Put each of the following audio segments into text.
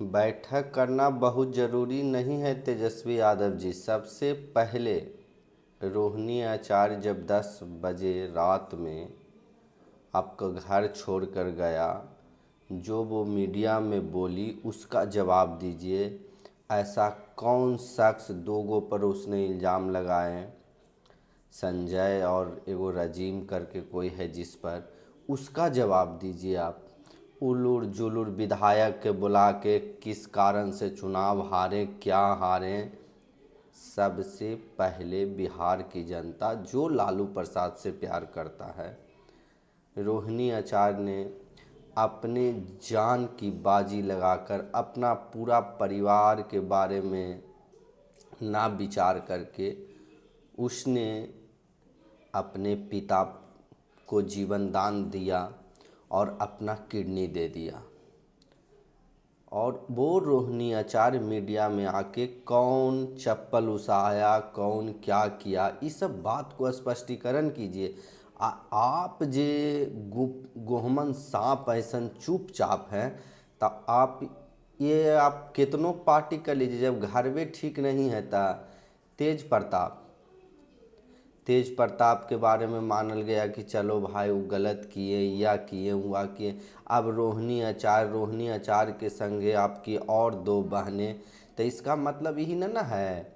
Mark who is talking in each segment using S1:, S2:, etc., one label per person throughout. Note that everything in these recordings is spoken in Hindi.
S1: बैठक करना बहुत ज़रूरी नहीं है तेजस्वी यादव जी। सबसे पहले रोहिणी आचार्य जब 10 बजे रात में आपका घर छोड़कर गया, जो वो मीडिया में बोली उसका जवाब दीजिए। ऐसा कौन शख्स, दो गो पर उसने इल्ज़ाम लगाए, संजय और एगो रजीम करके कोई है जिस पर, उसका जवाब दीजिए आप। उलूर जुलूर विधायक के बुला के किस कारण से चुनाव हारे, क्या हारे। सबसे पहले बिहार की जनता जो लालू प्रसाद से प्यार करता है, रोहिणी आचार्य ने अपने जान की बाजी लगाकर अपना पूरा परिवार के बारे में ना विचार करके उसने अपने पिता को जीवन दान दिया और अपना किडनी दे दिया। और वो रोहिणी आचार्य मीडिया में आके कौन चप्पल उसाया, कौन क्या किया, इस सब बात को स्पष्टीकरण कीजिए। आप जे गोहमन सांप ऐसन चुपचाप हैं, तो आप ये आप कितनों पार्टी कर लीजिए, जब घर में ठीक नहीं है तो तेज प्रताप के बारे में मानल गया कि चलो भाई वो गलत किए, या किए हुआ किए। अब रोहिणी आचार्य के संगे आपकी और दो बहनें, तो इसका मतलब यही ना है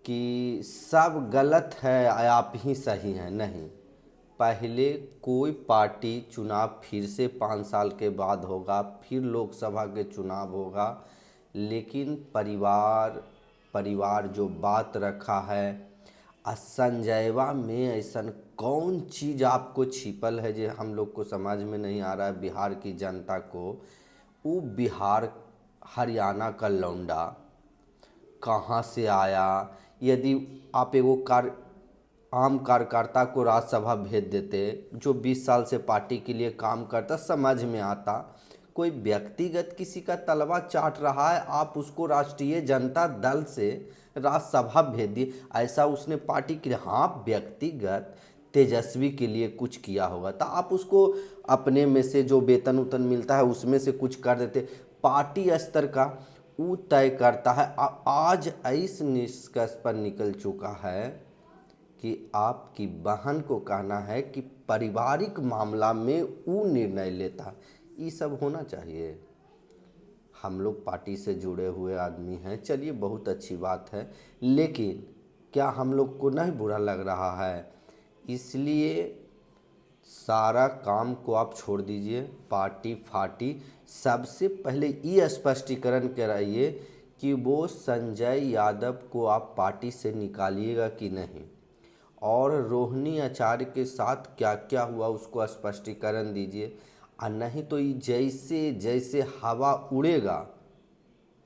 S1: कि सब गलत है आप ही सही हैं। नहीं, पहले कोई पार्टी चुनाव फिर से 5 साल के बाद होगा, फिर लोकसभा के चुनाव होगा, लेकिन परिवार जो बात रखा है। संजयवा में ऐसा कौन चीज़ आपको छिपल है जो हम लोग को समझ में नहीं आ रहा है, बिहार की जनता को। वो बिहार हरियाणा का लौंडा कहाँ से आया? यदि आप एगो आम कार्यकर्ता को राज्यसभा भेज देते जो 20 साल से पार्टी के लिए काम करता, समझ में आता। कोई व्यक्तिगत किसी का तलवा चाट रहा है, आप उसको राष्ट्रीय जनता दल से राज्यसभा भेज दिए। ऐसा उसने पार्टी के लिए, हाँ व्यक्तिगत तेजस्वी के लिए कुछ किया होगा तो आप उसको अपने में से जो वेतन उतन मिलता है उसमें से कुछ कर देते। पार्टी स्तर का वो तय करता है। आज इस निष्कर्ष पर निकल चुका है कि आपकी बहन को कहना है कि पारिवारिक मामला में वो निर्णय लेता। ये सब होना चाहिए। हम लोग पार्टी से जुड़े हुए आदमी हैं, चलिए बहुत अच्छी बात है, लेकिन क्या हम लोग को नहीं बुरा लग रहा है? इसलिए सारा काम को आप छोड़ दीजिए, पार्टी फाटी। सबसे पहले ये स्पष्टीकरण कराइए कि वो संजय यादव को आप पार्टी से निकालिएगा कि नहीं, और रोहिणी आचार्य के साथ क्या क्या हुआ उसको स्पष्टीकरण दीजिए। और नहीं तो ये जैसे जैसे हवा उड़ेगा,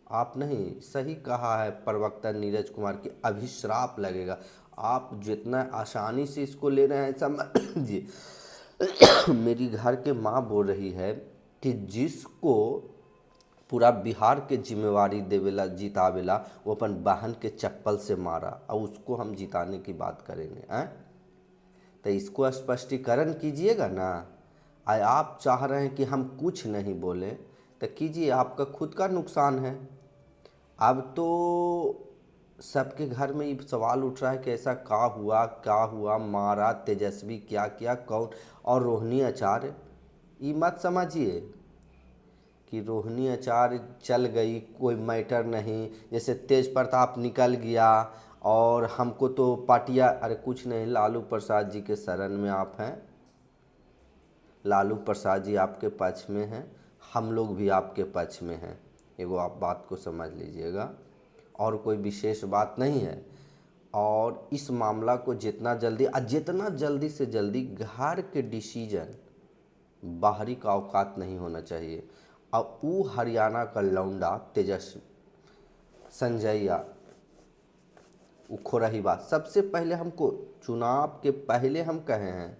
S1: आप नहीं सही कहा है प्रवक्ता नीरज कुमार की, अभिश्राप लगेगा। आप जितना आसानी से इसको ले रहे हैं समझिए। मेरी घर के माँ बोल रही है कि जिसको पूरा बिहार के जिम्मेवारी देवेला जितावेला, वो अपन बहन के चप्पल से मारा और उसको हम जिताने की बात करेंगे हैं? तो इसको स्पष्टीकरण कीजिएगा ना। आप चाह रहे हैं कि हम कुछ नहीं बोलें, तो कीजिए, आपका खुद का नुकसान है। अब तो सबके घर में ये सवाल उठ रहा है कि ऐसा क्या हुआ, मारा तेजस्वी क्या किया, कौन। और रोहिणी आचार्य, ये मत समझिए कि रोहिणी आचार्य चल गई कोई मैटर नहीं, जैसे तेज प्रताप निकल गया और हमको तो पार्टियाँ, अरे कुछ नहीं, लालू प्रसाद जी के शरण में आप हैं। लालू प्रसाद जी आपके पक्ष में हैं, हम लोग भी आपके पक्ष में हैं। एगो आप बात को समझ लीजिएगा, और कोई विशेष बात नहीं है। और इस मामला को जितना जल्दी से जल्दी घर के डिसीजन, बाहरी का औकात नहीं होना चाहिए। अब वो हरियाणा का लौंडा तेजस्वी संजय वो खोरही बात, सबसे पहले हमको चुनाव के पहले हम कहे हैं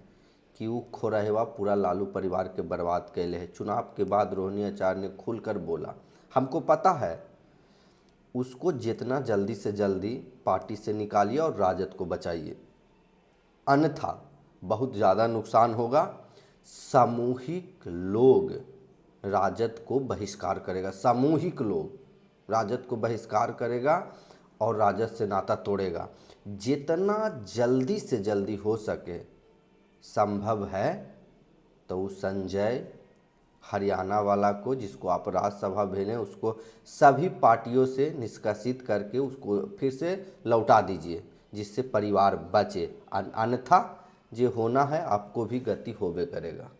S1: कि वो खोरहवा पूरा लालू परिवार के बर्बाद कैले है। चुनाव के बाद रोहिणी आचार्य ने खुलकर बोला, हमको पता है। उसको जितना जल्दी से जल्दी पार्टी से निकालिए और राजद को बचाइए, अन्यथा बहुत ज़्यादा नुकसान होगा। सामूहिक लोग राजद को बहिष्कार करेगा। सामूहिक लोग राजद को बहिष्कार करेगा और राजद से नाता तोड़ेगा। जितना जल्दी से जल्दी हो सके संभव है तो उस संजय हरियाणा वाला को, जिसको आप राज्यसभा भेजें, उसको सभी पार्टियों से निष्कासित करके उसको फिर से लौटा दीजिए, जिससे परिवार बचे। अन्यथा जो होना है आपको भी गति होबे करेगा।